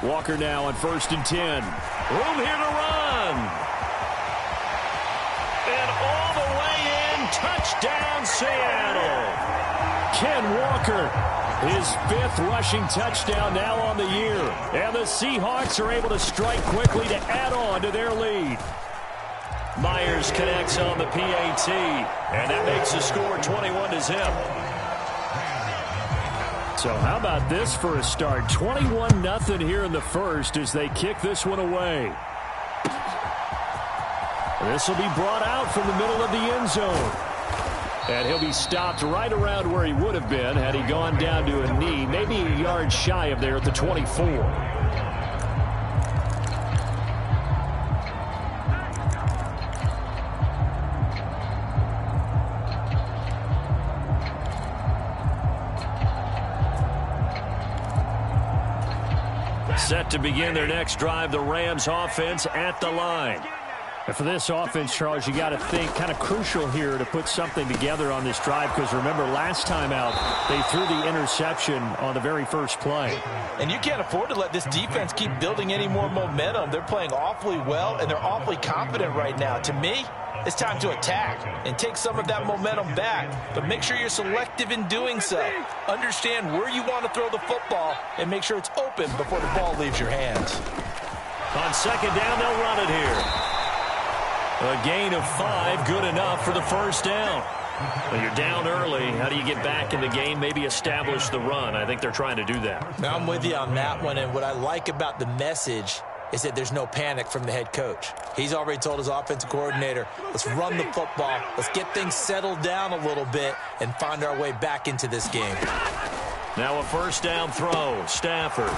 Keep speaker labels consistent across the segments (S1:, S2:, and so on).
S1: Walker now on 1st and 10. Room here to run. And all the way in. Touchdown, Seattle. Ken Walker, his 5th rushing touchdown now on the year. And the Seahawks are able to strike quickly to add on to their lead. Myers connects on the PAT, and that makes the score 21-0. So how about this for a start? 21-0 here in the first as they kick this one away. This will be brought out from the middle of the end zone. And he'll be stopped right around where he would have been had he gone down to a knee, maybe a yard shy of there at the 24. Set to begin their next drive, the Rams offense at the line. And for this offense, Charles, you got to think kind of crucial here to put something together on this drive because remember last time out they threw the interception on the very first play.
S2: And you can't afford to let this defense keep building any more momentum. They're playing awfully well and they're awfully confident right now. To me, it's time to attack and take some of that momentum back. But make sure you're selective in doing so. Understand where you want to throw the football and make sure it's open before the ball leaves your hands.
S1: On 2nd down, they'll run it here. A gain of 5, good enough for the first down. When you're down early, how do you get back in the game, maybe establish the run? I think they're trying to do that.
S2: I'm with you on that one, and what I like about the message is that there's no panic from the head coach. He's already told his offensive coordinator, let's run the football, let's get things settled down a little bit and find our way back into this game.
S1: Now a first down throw. Stafford.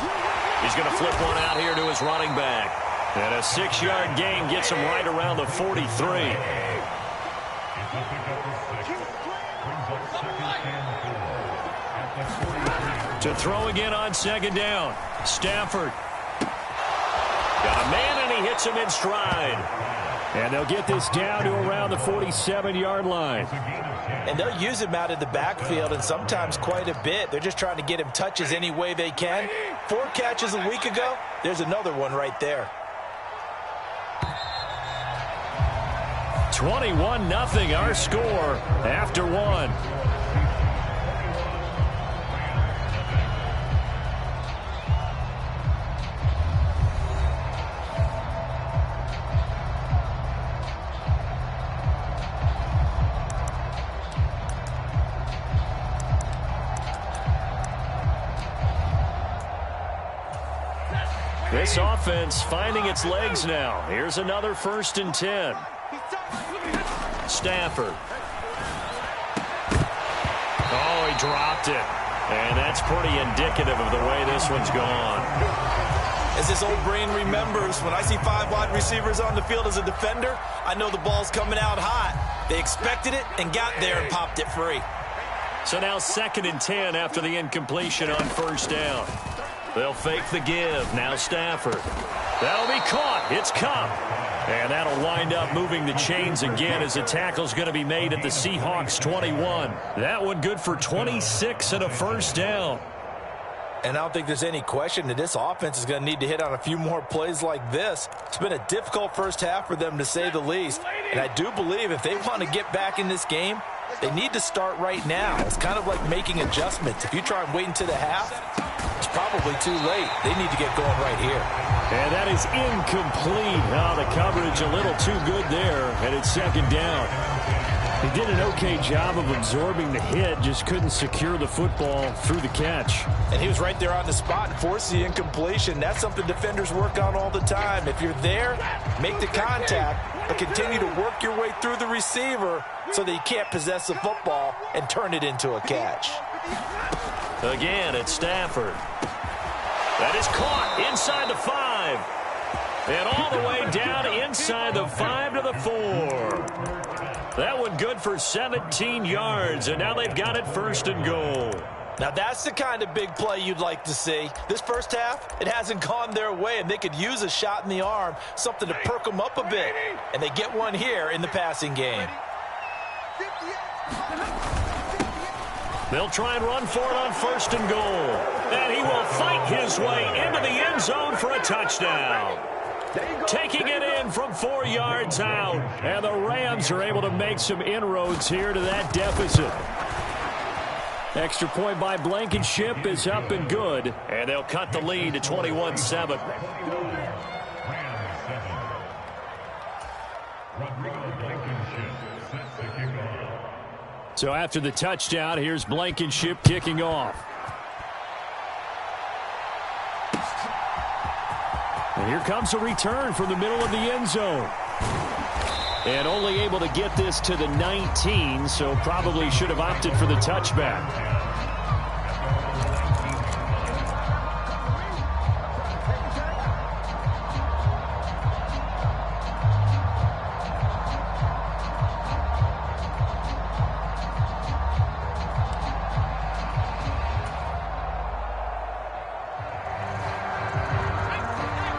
S1: He's going to flip one out here to his running back. And a 6-yard gain gets him right around the 43. To throw again on 2nd down. Stafford. Got a man, and he hits him in stride. And they'll get this down to around the 47-yard line.
S2: And they'll use him out in the backfield, and sometimes quite a bit. They're just trying to get him touches any way they can. 4 catches a week ago. There's another one right there.
S1: 21-0 our score after 1. This offense finding its legs now. Here's another 1st and 10. Stafford. Oh, he dropped it. And that's pretty indicative of the way this one's gone.
S2: As this old brain remembers, when I see 5 wide receivers on the field as a defender, I know the ball's coming out hot. They expected it and got there and popped it free.
S1: So now 2nd and 10 after the incompletion on 1st down. They'll fake the give. Now Stafford. That'll be caught. It's Cup. And that'll wind up moving the chains again as the tackle's going to be made at the Seahawks 21. That one good for 26 and a first down.
S2: And I don't think there's any question that this offense is going to need to hit on a few more plays like this. It's been a difficult first half for them, to say the least. And I do believe if they want to get back in this game, they need to start right now. It's kind of like making adjustments. If you try and wait until the half, it's probably too late. They need to get going right here.
S1: And that is incomplete. Oh, the coverage a little too good there, and it's 2nd down. He did an okay job of absorbing the hit, just couldn't secure the football through the catch.
S2: And he was right there on the spot and forced the incompletion. That's something defenders work on all the time. If you're there, make the contact, but continue to work your way through the receiver so that he can't possess the football and turn it into a catch.
S1: Again, it's Stafford. That is caught inside the 5. And all the way down inside the 5 to the 4. That one good for 17 yards, and now they've got it 1st and goal.
S2: Now that's the kind of big play you'd like to see. This first half, it hasn't gone their way, and they could use a shot in the arm, something to perk them up a bit. And they get one here in the passing game.
S1: They'll try and run for it on 1st and goal. And he will fight his way into the end zone for a touchdown. Taking it in from 4 yards out. And the Rams are able to make some inroads here to that deficit. Extra point by Blankenship is up and good. And they'll cut the lead to 21-7. So after the touchdown, here's Blankenship kicking off. And here comes a return from the middle of the end zone. And only able to get this to the 19, so probably should have opted for the touchback.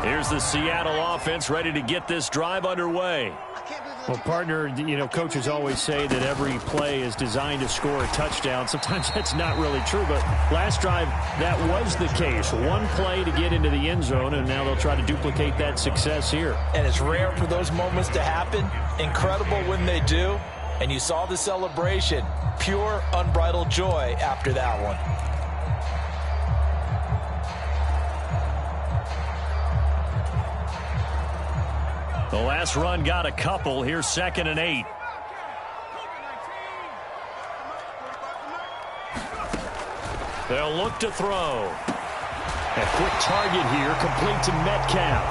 S1: Here's the Seattle offense ready to get this drive underway.
S3: Well, partner, you know, coaches always say that every play is designed to score a touchdown. Sometimes that's not really true, but last drive, that was the case. One play to get into the end zone, and now they'll try to duplicate that success here.
S2: And it's rare for those moments to happen. Incredible when they do. And you saw the celebration. Pure, unbridled joy after that one.
S1: The last run got a couple. Here's 2nd and 8. They'll look to throw. A quick target here, complete to Metcalf.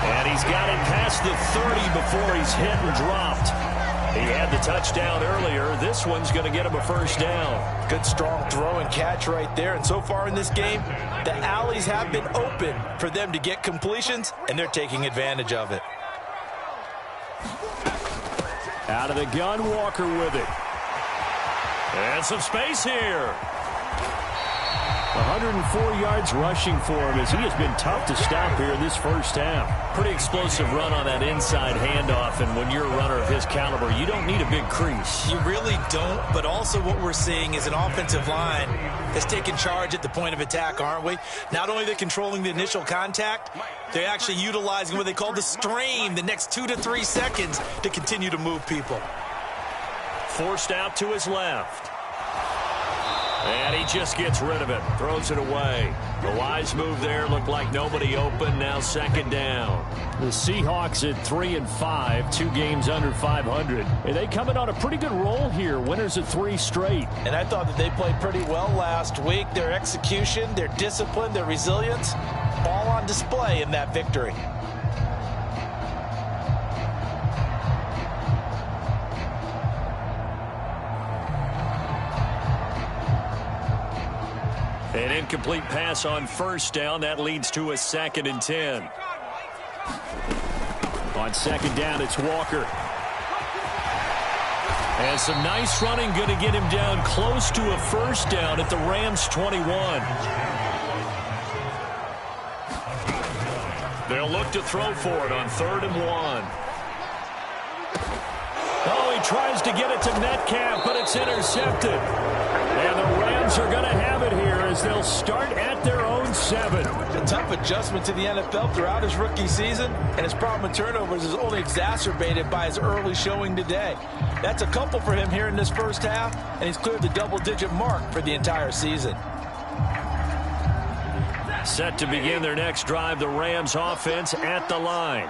S1: And he's got it past the 30 before he's hit and dropped. He had the touchdown earlier. This one's going to get him a first down.
S2: Good, strong throw and catch right there. And so far in this game, the alleys have been open for them to get completions, and they're taking advantage of it.
S1: Out of the gun, Walker with it. And some space here. 104 yards rushing for him as he has been tough to stop here in this first half.
S4: Pretty explosive run on that inside handoff, and when you're a runner of his caliber, you don't need a big crease.
S2: You really don't, but also what we're seeing is an offensive line that's taking charge at the point of attack, aren't we? Not only are they controlling the initial contact, they're actually utilizing what they call the strain, the next 2 to 3 seconds to continue to move people.
S1: Forced out to his left. And he just gets rid of it. Throws it away. The wise move there. Looked like nobody open. Now 2nd down.
S3: The Seahawks at 3-5, 2 games under 500. And they coming on a pretty good roll here. Winners of 3 straight.
S2: And I thought that they played pretty well last week. Their execution, their discipline, their resilience, all on display in that victory.
S1: An incomplete pass on first down. That leads to a 2nd and 10.
S3: On 2nd down, it's Walker.
S1: And some nice running, going to get him down close to a first down at the Rams 21. They'll look to throw for it on 3rd and 1. Oh, he tries to get it to Metcalf, but it's intercepted. And the Rams are going to have it here as they'll start at their own 7.
S2: A tough adjustment to the NFL throughout his rookie season, and his problem with turnovers is only exacerbated by his early showing today. That's a couple for him here in this first half, and he's cleared the double-digit mark for the entire season.
S1: Set to begin their next drive, the Rams offense at the line.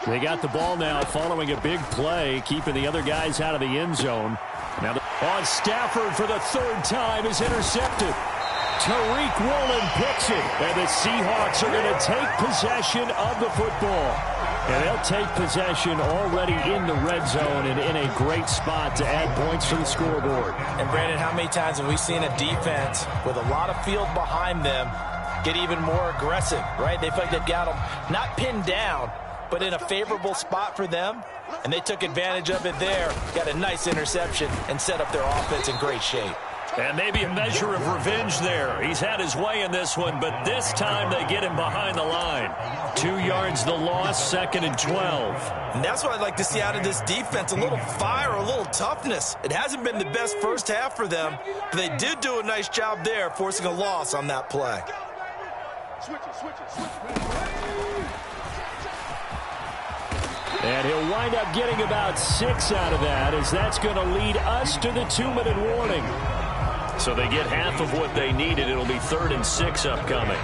S3: They got the ball now following a big play, keeping the other guys out of the end zone. Now
S1: on Stafford for the 3rd time is intercepted. Tariq Woolen picks it, and the Seahawks are going to take possession of the football.
S3: And they'll take possession already in the red zone and in a great spot to add points to the scoreboard.
S2: And Brandon, how many times have we seen a defense with a lot of field behind them get even more aggressive, right? They feel like they've got them not pinned down, but in a favorable spot for them, and they took advantage of it there, got a nice interception, and set up their offense in great shape.
S4: And maybe a measure of revenge there. He's had his way in this one, but this time they get him behind the line.
S3: 2 yards the loss, 2nd and 12.
S2: And that's what I'd like to see out of this defense, a little fire, a little toughness. It hasn't been the best first half for them, but they did do a nice job there, forcing a loss on that play.
S3: And he'll wind up getting about 6 out of that, as that's going to lead us to the 2-minute warning.
S4: So they get half of what they needed. It'll be 3rd and 6 upcoming.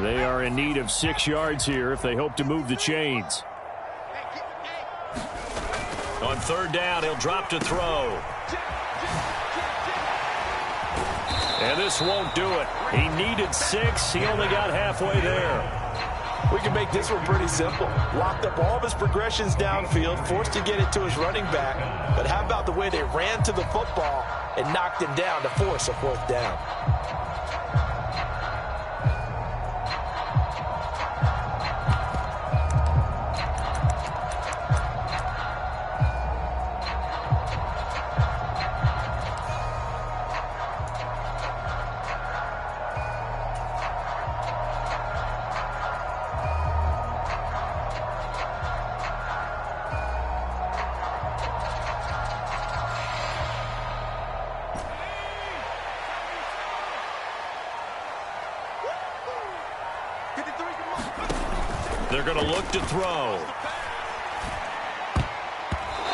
S3: They are in need of 6 yards here if they hope to move the chains.
S4: On 3rd down, he'll drop to throw. And this won't do it. He needed 6. He only got halfway there.
S2: We can make this one pretty simple. Locked up all of his progressions downfield, forced to get it to his running back. But how about the way they ran to the football and knocked him down to force a 4th down?
S4: They're going to look to throw.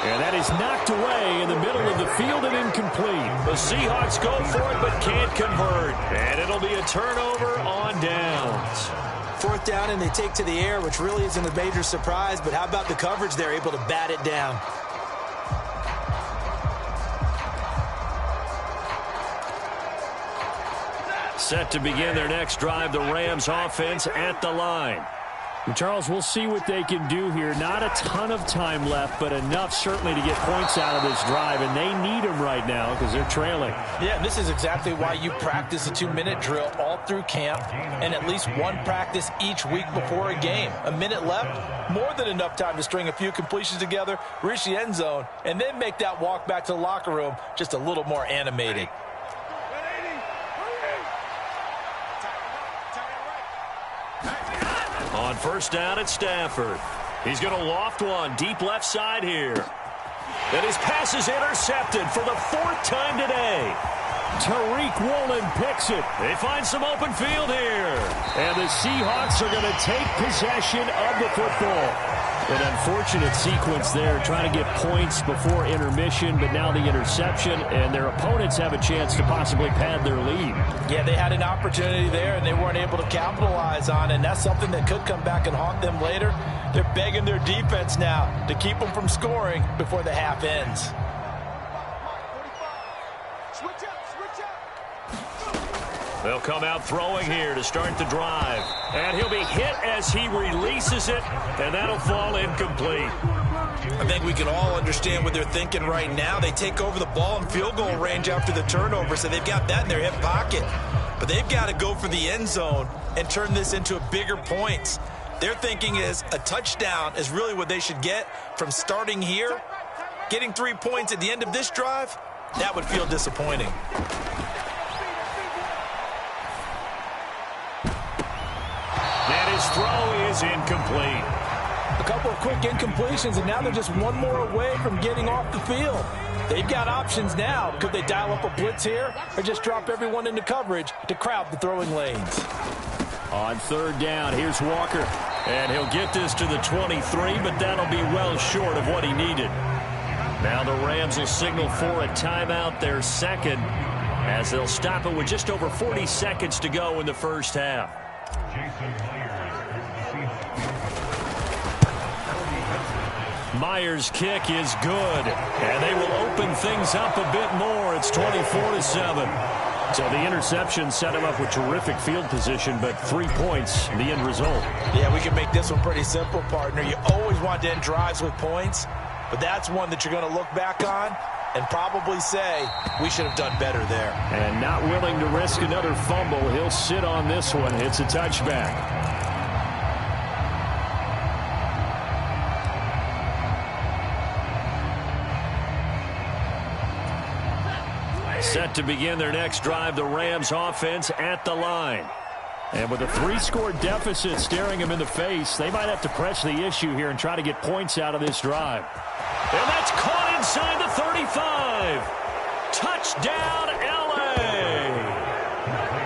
S3: And that is knocked away in the middle of the field and incomplete.
S4: The Seahawks go for it but can't convert. And it'll be a turnover on downs.
S2: 4th down and they take to the air, which really isn't a major surprise. But how about the coverage there, able to bat it down?
S4: Set to begin their next drive, the Rams offense at the line.
S3: Charles, we'll see what they can do here. Not a ton of time left, but enough certainly to get points out of this drive, and they need them right now because they're trailing.
S2: Yeah, and this is exactly why you practice a 2-minute drill all through camp and at least one practice each week before a game. A minute left, more than enough time to string a few completions together, reach the end zone, and then make that walk back to the locker room just a little more animated.
S4: On 1st down at Stafford. He's going to loft one deep left side here. And his pass is intercepted for the 4th time today.
S3: Tariq Woolen picks it.
S4: They find some open field here.
S3: And the Seahawks are going to take possession of the football. An unfortunate sequence there, trying to get points before intermission, but now the interception, and their opponents have a chance to possibly pad their lead.
S2: Yeah, they had an opportunity there, and they weren't able to capitalize on it, and that's something that could come back and haunt them later. They're begging their defense now to keep them from scoring before the half ends.
S4: They'll come out throwing here to start the drive. And he'll be hit as he releases it, and that'll fall incomplete.
S2: I think we can all understand what they're thinking right now. They take over the ball in field goal range after the turnover, so they've got that in their hip pocket. But they've got to go for the end zone and turn this into a bigger points. Their thinking is a touchdown is really what they should get from starting here. Getting 3 points at the end of this drive, that would feel disappointing.
S4: And his throw is incomplete.
S2: A couple of quick incompletions, and now they're just one more away from getting off the field. They've got options now. Could they dial up a blitz here or just drop everyone into coverage to crowd the throwing lanes?
S3: On 3rd down, here's Walker.
S4: And he'll get this to the 23, but that'll be well short of what he needed. Now the Rams will signal for a timeout, their 2nd, as they'll stop it with just over 40 seconds to go in the first half. Myers' kick is good, and they will open things up a bit more. It's 24-7.
S3: So the interception set him up with terrific field position, but 3 points, the end result.
S2: Yeah, we can make this one pretty simple, partner. You always want to end drives with points, but that's one that you're going to look back on and probably say, we should have done better there.
S3: And not willing to risk another fumble. He'll sit on this one. It's a touchback. Set to begin their next drive, the Rams offense at the line. And with a 3-score deficit staring them in the face, they might have to press the issue here and try to get points out of this drive. And that's caught inside the 35. Touchdown, L.A.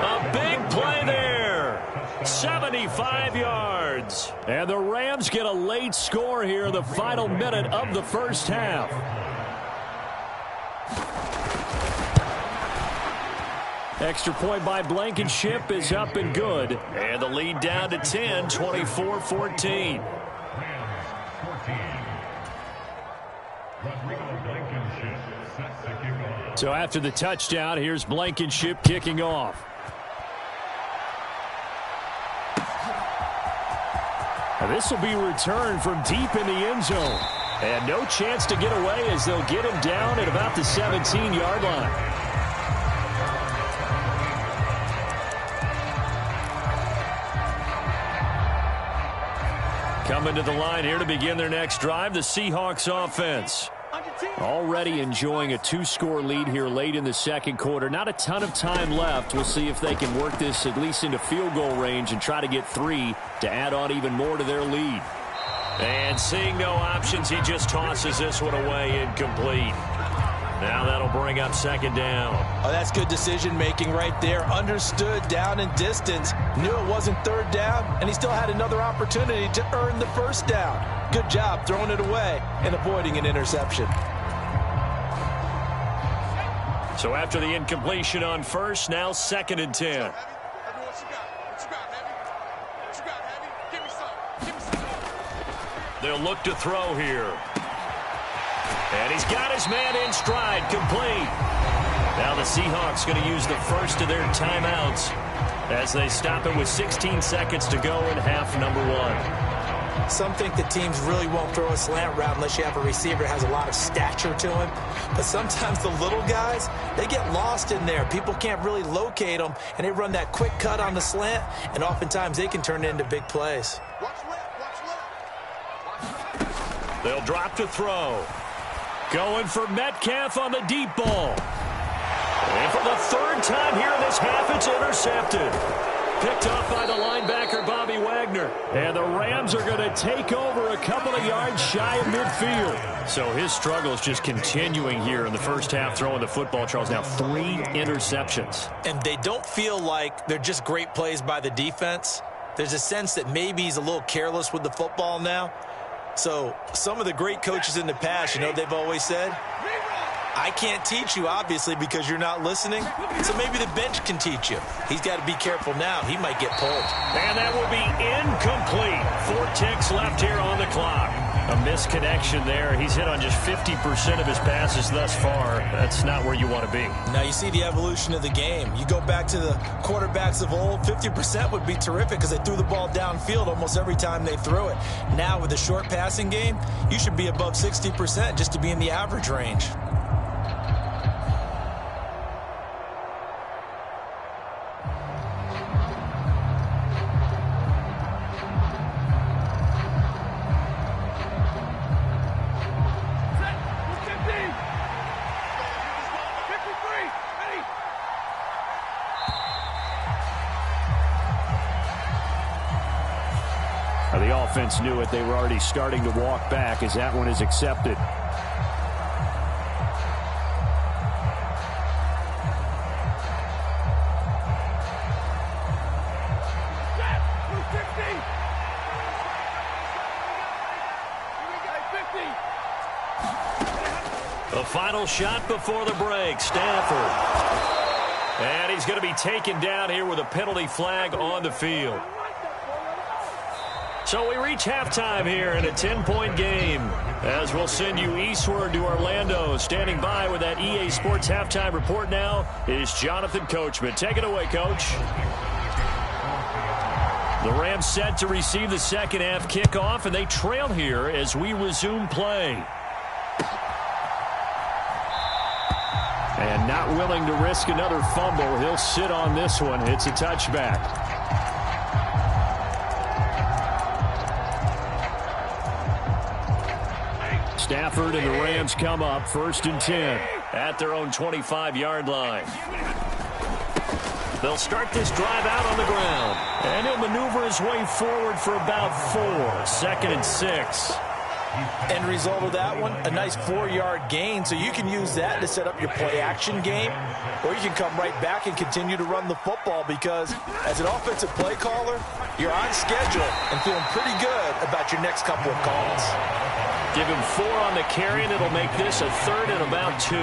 S3: A big play there. 75 yards. And the Rams get a late score here in the final minute of the first half. Extra point by Blankenship is up and good. And the lead down to 10, 24-14. So after the touchdown, here's Blankenship kicking off. Now this will be returned from deep in the end zone. And no chance to get away as they'll get him down at about the 17-yard line. Coming to the line here to begin their next drive, the Seahawks offense. Already enjoying a 2-score lead here late in the second quarter. Not a ton of time left. We'll see if they can work this at least into field goal range and try to get 3 to add on even more to their lead. And seeing no options, he just tosses this one away incomplete. Now that'll bring up second down.
S2: Oh, that's good decision-making right there. Understood down and distance. Knew it wasn't third down, and he still had another opportunity to earn the first down. Good job throwing it away and avoiding an interception.
S3: So after the incompletion on first, now 2nd and 10. They'll look to throw here. And he's got his man in stride, complete. Now the Seahawks going to use the first of their timeouts as they stop it with 16 seconds to go in half number 1.
S2: Some think the teams really won't throw a slant route unless you have a receiver that has a lot of stature to him. But sometimes the little guys, they get lost in there. People can't really locate them, and they run that quick cut on the slant, and oftentimes they can turn it into big plays.
S3: They'll drop to throw. Going for Metcalf on the deep ball. And for the 3rd time here in this half, it's intercepted. Picked off by the linebacker, Bobby Wagner. And the Rams are going to take over a couple of yards shy of midfield. So his struggle is just continuing here in the first half, throwing the football, Charles. Now 3 interceptions.
S2: And they don't feel like they're just great plays by the defense. There's a sense that maybe he's a little careless with the football now. So some of the great coaches in the past, you know, they've always said, I can't teach you, obviously, because you're not listening. So maybe the bench can teach you. He's got to be careful now. He might get pulled.
S3: And that will be incomplete. 4 ticks left here on the clock. A misconnection there. He's hit on just 50% of his passes thus far. That's not where you want to be.
S2: Now you see the evolution of the game. You go back to the quarterbacks of old, 50% would be terrific because they threw the ball downfield almost every time they threw it. Now with the short passing game, you should be above 60% just to be in the average range.
S3: The offense knew it. They were already starting to walk back as that one is accepted. The final shot before the break, Stafford. And he's going to be taken down here with a penalty flag on the field. So we reach halftime here in a 10-point game as we'll send you eastward to Orlando. Standing by with that EA Sports halftime report now is Jonathan Coachman. Take it away, Coach. The Rams set to receive the second half kickoff, and they trail here as we resume play. And not willing to risk another fumble. He'll sit on this one. It's a touchback. Stafford and the Rams come up 1st and 10
S4: at their own 25-yard line. They'll start this drive out on the ground. And he'll maneuver his way forward for about 4. 2nd and 6.
S2: End result of that one, a nice 4-yard gain, so you can use that to set up your play-action game, or you can come right back and continue to run the football because as an offensive play caller, you're on schedule and feeling pretty good about your next couple of calls.
S4: Give him 4 on the carry, and it'll make this a 3rd and about 2.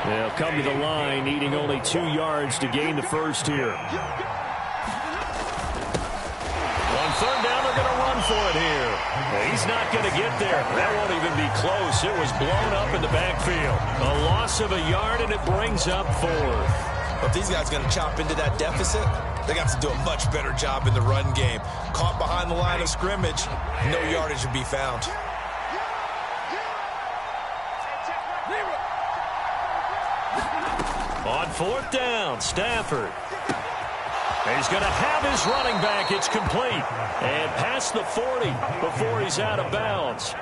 S3: They'll come to the line, needing only 2 yards to gain the first here.
S4: On 3rd down, they're going to run for it here. He's not going to get there. That won't even be close. It was blown up in the backfield. A loss of a yard, and it brings up 4th.
S2: If these guys are going to chop into that deficit, they got to do a much better job in the run game. Caught behind the line of scrimmage, no yardage to be found.
S4: On 4th down, Stafford. He's going to have his running back. It's complete. And past the 40 before he's out of bounds.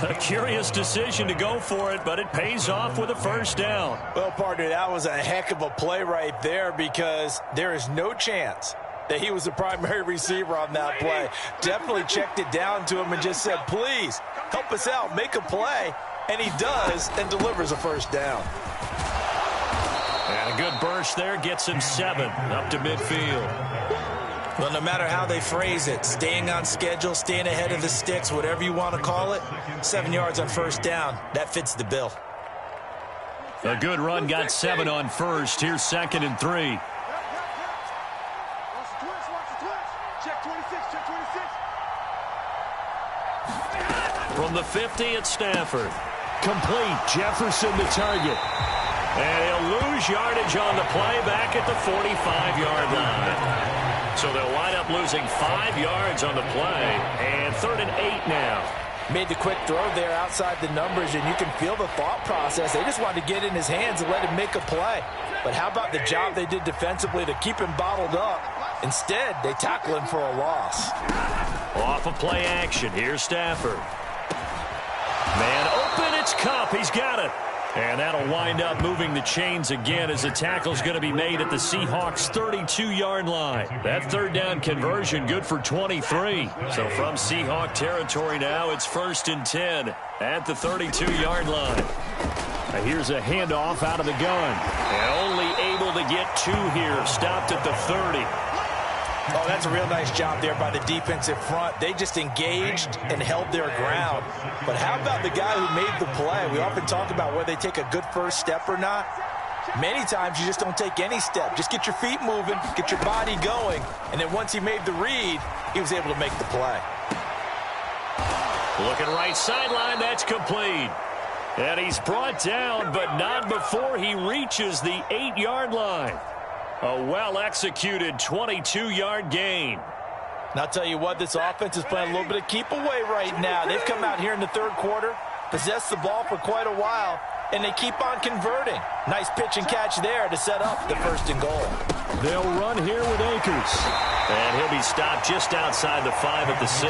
S4: A curious decision to go for it, but it pays off with a 1st down.
S2: Well, partner, that was a heck of a play right there because there is no chance that he was the primary receiver on that play. Definitely checked it down to him and just said, please, help us out, make a play. And he does and delivers a 1st down.
S4: And a good burst there gets him 7 up to midfield.
S2: Well, no matter how they phrase it, staying on schedule, staying ahead of the sticks, whatever you want to call it, 7 yards on 1st down, that fits the bill.
S4: A good run got 7 on 1st. Here's 2nd and 3. From the 50 at Stafford.
S3: Complete. Jefferson the target.
S4: And he'll lose yardage on the play back at the 45-yard line. So they'll wind up losing 5 yards on the play. And 3rd and 8 now.
S2: Made the quick throw there outside the numbers, and you can feel the thought process. They just wanted to get in his hands and let him make a play. But how about the job they did defensively to keep him bottled up? Instead, they tackle him for a loss.
S4: Off of play action. Here's Stafford. Man open, it's Kupp. He's got it. And that'll wind up moving the chains again as the tackle's going to be made at the Seahawks' 32-yard line. That 3rd down conversion good for 23. So from Seahawk territory now, it's 1st and 10 at the 32-yard line.
S3: Now here's a handoff out of the gun.
S4: And only able to get 2 here. Stopped at the 30.
S2: Oh, that's a real nice job there by the defensive front. They just engaged and held their ground. But how about the guy who made the play? We often talk about whether they take a good first step or not. Many times you just don't take any step. Just get your feet moving, get your body going, and then once he made the read, he was able to make the play.
S4: Looking right sideline, that's complete. And he's brought down, but not before he reaches the 8-yard line. A well-executed 22-yard gain.
S2: And I'll tell you what, this offense is playing a little bit of keep away right now. They've come out here in the 3rd quarter, possessed the ball for quite a while, and they keep on converting. Nice pitch and catch there to set up the 1st and goal.
S3: They'll run here with Akers.
S4: And he'll be stopped just outside the 5 at the 6.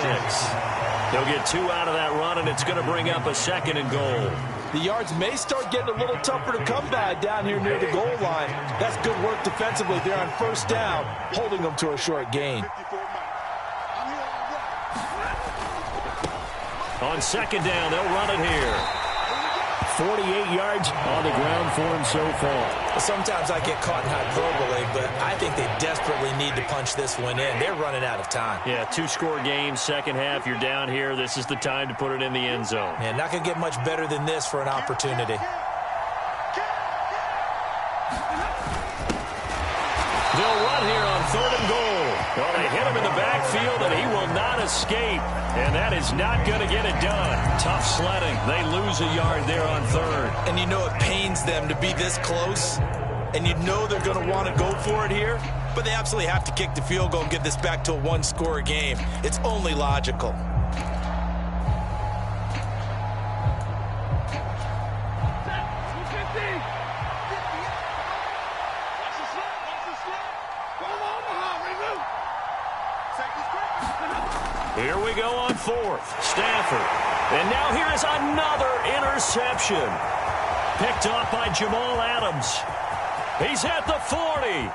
S4: He'll get 2 out of that run, and it's going to bring up a 2nd and goal.
S2: The yards may start getting a little tougher to come by down here near the goal line. That's good work defensively there on 1st down, holding them to a short gain.
S4: On 2nd down, they'll run it here.
S3: 48 yards on the ground for him so far.
S2: Sometimes I get caught in hyperbole, but I think they desperately need to punch this one in. They're running out of time.
S4: Yeah, 2-score game, second half. You're down here. This is the time to put it in the end zone.
S2: Man, not going to get much better than this for an opportunity.
S4: They'll run here on 3rd and goal. Well, they hit him in the backfield, and he will not escape. And that is not going to get it done. Tough sledding. They lose a yard there on 3rd.
S2: And you know it pains them to be this close. And you know they're going to want to go for it here. But they absolutely have to kick the field goal and get this back to a 1-score game. It's only logical.
S4: Here we go on fourth. Stafford. And now here is another interception. Picked off by Jamal Adams. He's at the 40.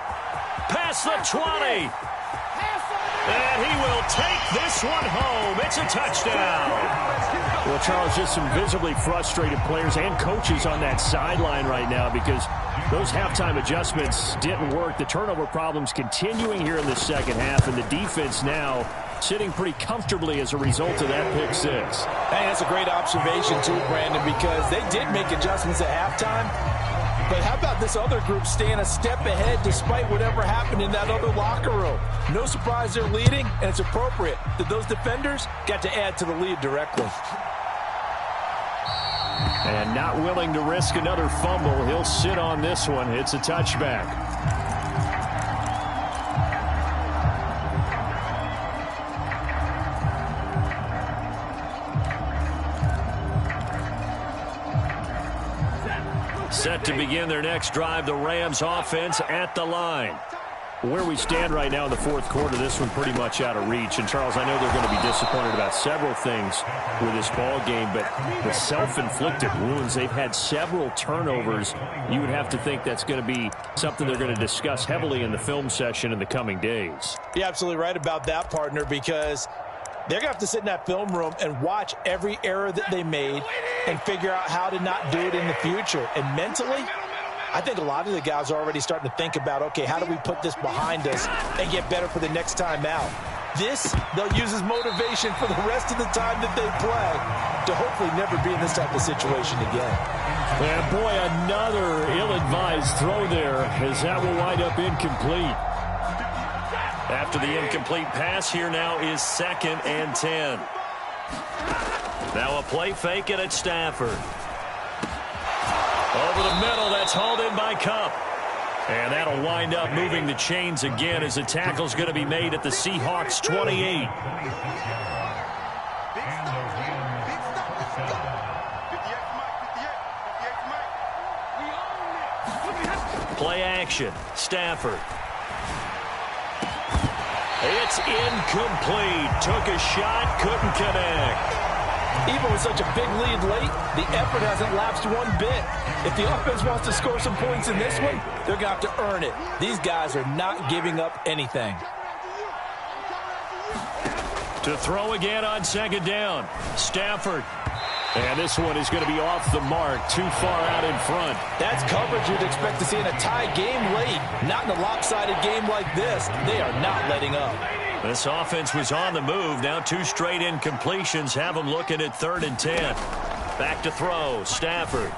S4: Past the 20. And he will take this one home. It's a touchdown.
S3: Well, Charles, just some visibly frustrated players and coaches on that sideline right now because those halftime adjustments didn't work. The turnover problems continuing here in the second half, and the defense now sitting pretty comfortably as a result of that pick six.
S2: Hey, that's a great observation, too, Brandon, because they did make adjustments at halftime. But how about this other group staying a step ahead despite whatever happened in that other locker room? No surprise they're leading, and it's appropriate that those defenders got to add to the lead directly.
S3: And not willing to risk another fumble. He'll sit on this one. It's a touchback. Set to begin their next drive, the Rams offense at the line. Where we stand right now in the fourth quarter, this one pretty much out of reach. And, Charles, I know they're going to be disappointed about several things with this ball game, but the self-inflicted wounds, they've had several turnovers. You would have to think that's going to be something they're going to discuss heavily in the film session in the coming days.
S2: You're absolutely right about that, partner, because they're going to have to sit in that film room and watch every error that they made and figure out how to not do it in the future. And mentally, I think a lot of the guys are already starting to think about, okay, how do we put this behind us and get better for the next time out? This, they'll use as motivation for the rest of the time that they play to hopefully never be in this type of situation again.
S3: And, boy, another ill-advised throw there as that will wind up incomplete.
S4: After the incomplete pass, here now is 2nd and 10. Now a play fake it at Stafford. Over the middle, that's hauled in by Cup. And that'll wind up moving the chains again as the tackle's going to be made at the Seahawks 28. Play action. Stafford. It's incomplete. Took a shot, couldn't connect.
S2: Even with such a big lead late, the effort hasn't lapsed one bit. If the offense wants to score some points in this one, they're going to have to earn it. These guys are not giving up anything.
S4: To throw again on 2nd down. Stafford.
S3: And this one is going to be off the mark, too far out in front.
S2: That's coverage you'd expect to see in a tie game late. Not in a lopsided game like this. They are not letting up.
S4: This offense was on the move. Now 2 straight incompletions have them looking at 3rd and 10. Back to throw. Stafford.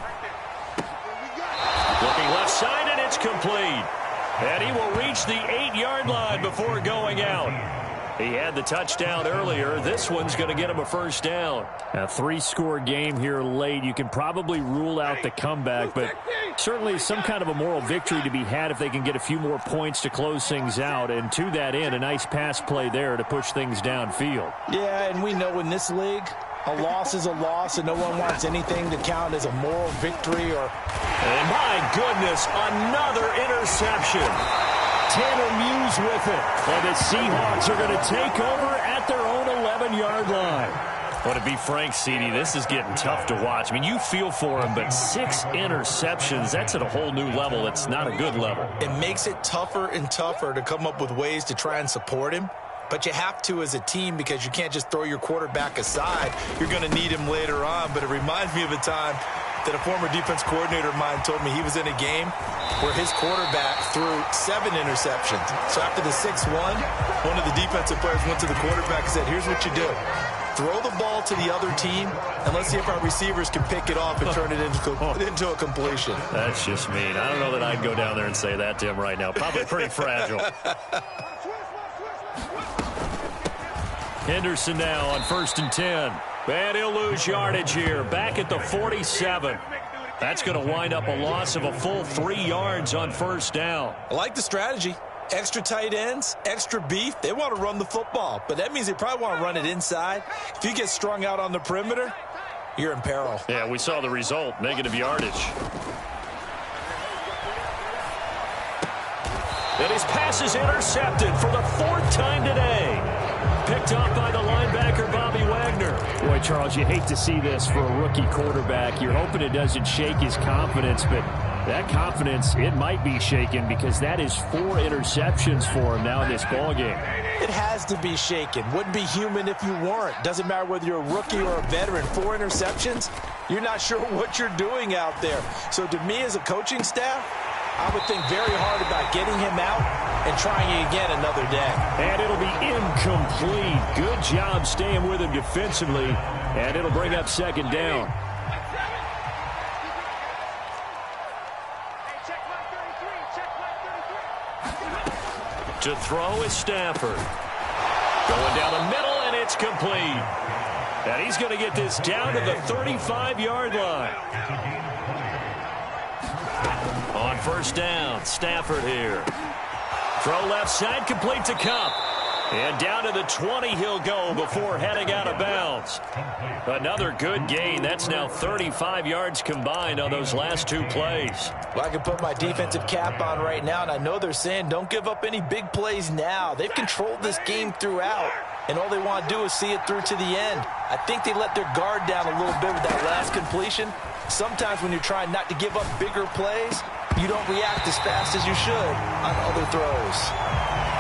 S4: Looking left side, and it's complete. And he will reach the 8-yard line before going out. He had the touchdown earlier. This one's going to get him a 1st down.
S3: A 3-score game here late. You can probably rule out the comeback, but certainly some kind of a moral victory to be had if they can get a few more points to close things out. And to that end, a nice pass play there to push things downfield.
S2: Yeah, and we know in this league, a loss is a loss, and no one wants anything to count as a moral victory.
S4: And my goodness, another interception.
S3: Tanner Muse with it. And the Seahawks are going to take over at their own 11-yard line.
S4: Well, to be frank, CD, this is getting tough to watch. I mean, you feel for him, but 6 interceptions, that's at a whole new level. It's not a good level.
S2: It makes it tougher and tougher to come up with ways to try and support him. But you have to as a team because you can't just throw your quarterback aside. You're going to need him later on. But it reminds me of a time that a former defense coordinator of mine told me he was in a game where his quarterback threw 7 interceptions. So after the 6-1, one of the defensive players went to the quarterback and said, here's what you do. Throw the ball to the other team, and let's see if our receivers can pick it off and turn it into a completion.
S4: That's just mean. I don't know that I'd go down there and say that to him right now. Probably pretty fragile. Henderson now on 1st and 10. And he'll lose yardage here. Back at the 47. That's going to wind up a loss of a full 3 yards on 1st down.
S2: I like the strategy. Extra tight ends, extra beef. They want to run the football, but that means they probably want to run it inside. If you get strung out on the perimeter, you're in peril.
S4: Yeah, we saw the result. Negative yardage. And his pass is intercepted for the 4th time today. Picked off by the linebacker, Bobby Wagner.
S3: Boy, Charles, you hate to see this for a rookie quarterback. You're hoping it doesn't shake his confidence, but that confidence, it might be shaken because that is 4 interceptions for him now in this ballgame.
S2: It has to be shaken. Wouldn't be human if you weren't. Doesn't matter whether you're a rookie or a veteran. 4 interceptions, you're not sure what you're doing out there. So to me as a coaching staff, I would think very hard about getting him out and trying it again another day.
S3: And it'll be incomplete. Good job staying with him defensively, and it'll bring up second down.
S4: To throw is Stafford. Going down the middle, and it's complete. And he's going to get this down to the 35-yard line. On first down, Stafford here. Throw left side, complete to Kupp. And down to the 20 he'll go before heading out of bounds. Another good gain. That's now 35 yards combined on those last 2 plays.
S2: Well, I can put my defensive cap on right now, and I know they're saying don't give up any big plays now. They've controlled this game throughout, and all they want to do is see it through to the end. I think they let their guard down a little bit with that last completion. Sometimes when you're trying not to give up bigger plays, you don't react as fast as you should on other throws.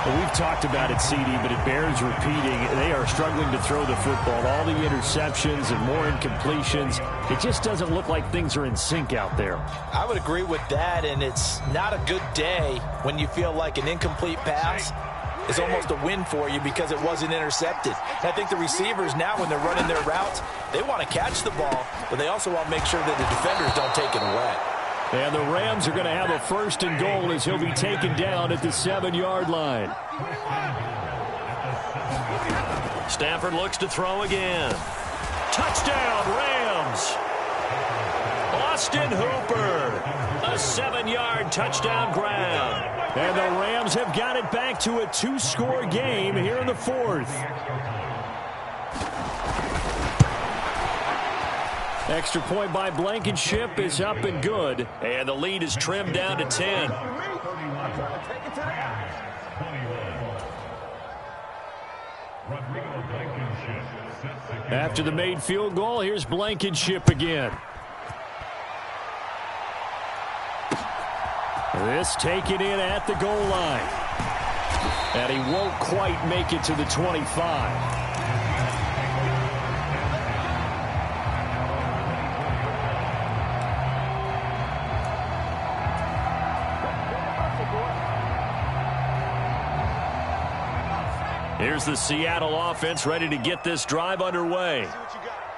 S3: Well, we've talked about it, CD, but it bears repeating. They are struggling to throw the football. All the interceptions and more incompletions. It just doesn't look like things are in sync out there.
S2: I would agree with that, and it's not a good day when you feel like an incomplete pass is almost a win for you because it wasn't intercepted. And I think the receivers now, when they're running their routes, they want to catch the ball, but they also want to make sure that the defenders don't take it away.
S3: And the Rams are going to have a 1st and goal as he'll be taken down at the 7-yard line.
S4: Stafford looks to throw again. Touchdown, Rams. Austin Hooper. A 7-yard touchdown grab.
S3: And the Rams have got it back to a 2-score game here in the 4th. Extra point by Blankenship is up and good.
S4: And the lead is trimmed down to 10.
S3: After the made field goal, here's Blankenship again. This taken in at the goal line. And he won't quite make it to the 25.
S4: Here's the Seattle offense ready to get this drive underway.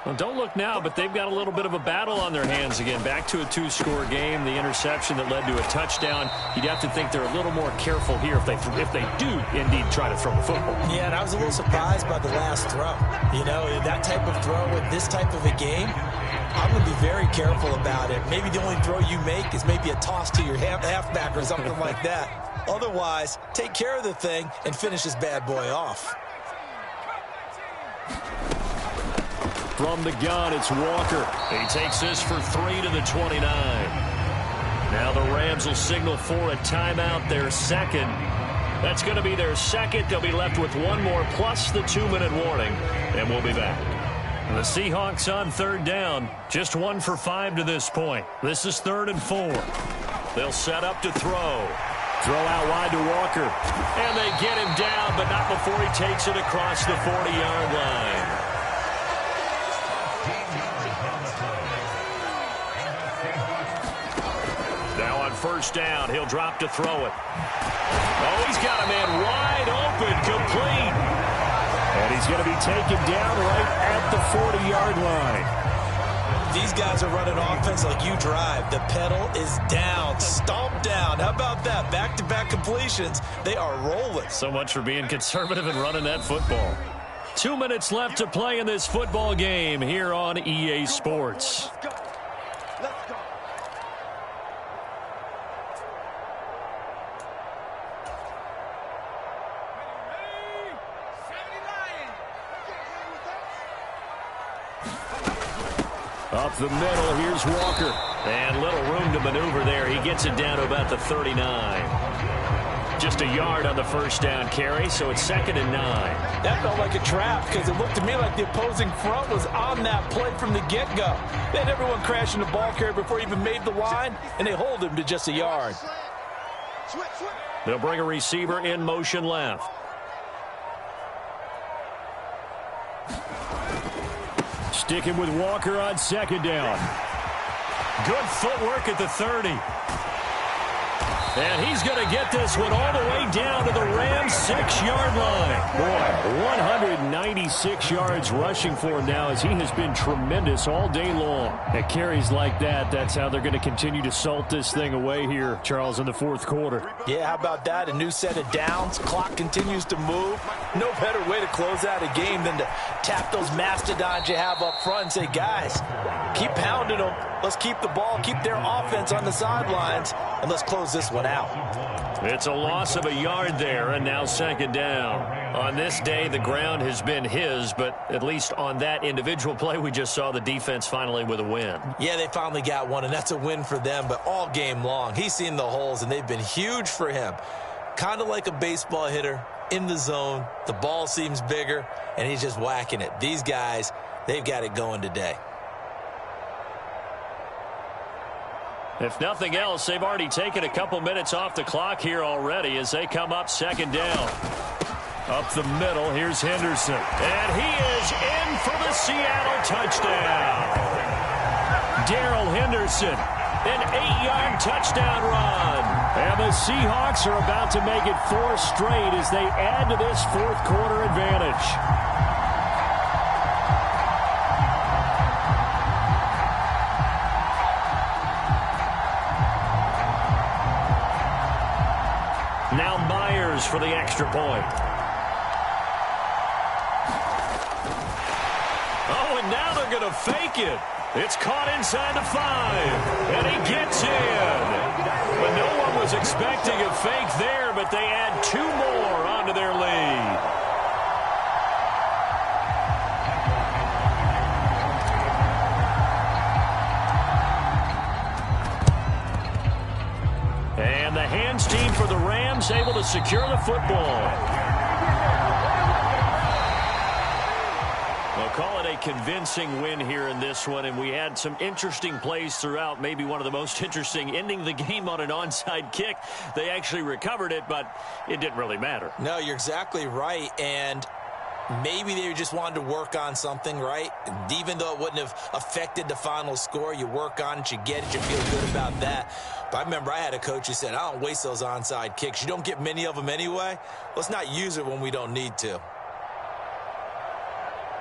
S3: Well, don't look now, but they've got a little bit of a battle on their hands again. Back to a 2-score game. The interception that led to a touchdown. You'd have to think they're a little more careful here if they do indeed try to throw the football.
S2: Yeah, and I was a little surprised by the last throw. You know, that type of throw in this type of a game, I'm going to be very careful about it. Maybe the only throw you make is maybe a toss to your halfback or something like that. Otherwise, take care of the thing and finish this bad boy off.
S3: From the gun, it's Walker.
S4: He takes this for 3 to the 29. Now the Rams will signal for a timeout, their second. That's going to be their second. They'll be left with 1 more plus the 2-minute warning, and we'll be back. The Seahawks on 3rd down. Just 1 for 5 to this point. This is 3rd and 4. They'll set up to throw.
S3: Throw out wide to Walker.
S4: And they get him down, but not before he takes it across the 40-yard line. Now on 1st down, he'll drop to throw it. Oh, he's got a man wide open, complete.
S3: And he's going to be taken down right at the 40-yard line.
S2: These guys are running offense like you drive. The pedal is down, stomped down. How about that? Back-to-back completions. They are rolling.
S4: So much for being conservative and running that football. 2 minutes left to play in this football game here on EA Sports.
S2: Let's go.
S3: Up the middle, here's Walker.
S4: And little room to maneuver there. He gets it down to about the 39.
S3: Just a yard on the first down carry, so it's 2nd and 9.
S2: That felt like a trap because it looked to me like the opposing front was on that play from the get-go. They had everyone crashing the ball carrier before he even made the line, and they hold him to just a yard.
S3: They'll bring a receiver in motion left. Sticking with Walker on 2nd down. Good footwork at the 30. And he's going to get this one all the way down to the Rams' 6-yard line. Boy, 196 yards rushing for him now as he has been tremendous all day long. At carries like that, that's how they're going to continue to salt this thing away here, Charles, in the 4th quarter.
S2: Yeah, how about that? A new set of downs. Clock continues to move. No better way to close out a game than to tap those mastodons you have up front and say, guys, keep pounding them. Let's keep the ball, keep their offense on the sidelines, and let's close this one out.
S3: It's a loss of a yard there, and now 2nd down. On this day, the ground has been his, but at least on that individual play, we just saw the defense finally with a win.
S2: Yeah, they finally got one, and that's a win for them, but all game long, he's seen the holes, and they've been huge for him. Kind of like a baseball hitter in the zone. The ball seems bigger, and he's just whacking it. These guys, they've got it going today.
S3: If nothing else, they've already taken a couple minutes off the clock here already as they come up 2nd down. Up the middle, here's Henderson. And he is in for the Seattle touchdown. Darrell Henderson, an 8-yard touchdown run. And the Seahawks are about to make it 4 straight as they add to this 4th quarter advantage. Now Myers for the extra point. Oh, and now they're going to fake it. It's caught inside the 5, and he gets in. But no one was expecting a fake there, but they add 2 more onto their lead. And the hands team for the Rams able to secure the football. We'll call it a convincing win here in this one, and we had some interesting plays throughout. Maybe one of the most interesting, ending the game on an onside kick. They actually recovered it, but it didn't really matter.
S2: No, you're exactly right, and maybe they just wanted to work on something, right? And even though it wouldn't have affected the final score, you work on it, you get it, you feel good about that. But I remember I had a coach who said, I don't waste those onside kicks. You don't get many of them anyway. Let's not use it when we don't need to.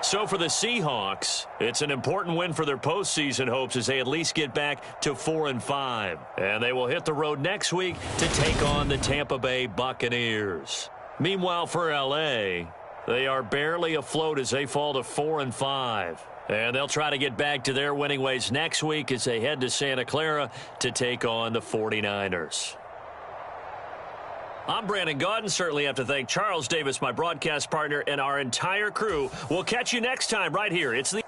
S3: So for the Seahawks, it's an important win for their postseason hopes as they at least get back to 4-5. And they will hit the road next week to take on the Tampa Bay Buccaneers. Meanwhile, for L.A., they are barely afloat as they fall to 4-5. And they'll try to get back to their winning ways next week as they head to Santa Clara to take on the 49ers. I'm Brandon Gaudin. Certainly have to thank Charles Davis, my broadcast partner, and our entire crew. We'll catch you next time right here. It's the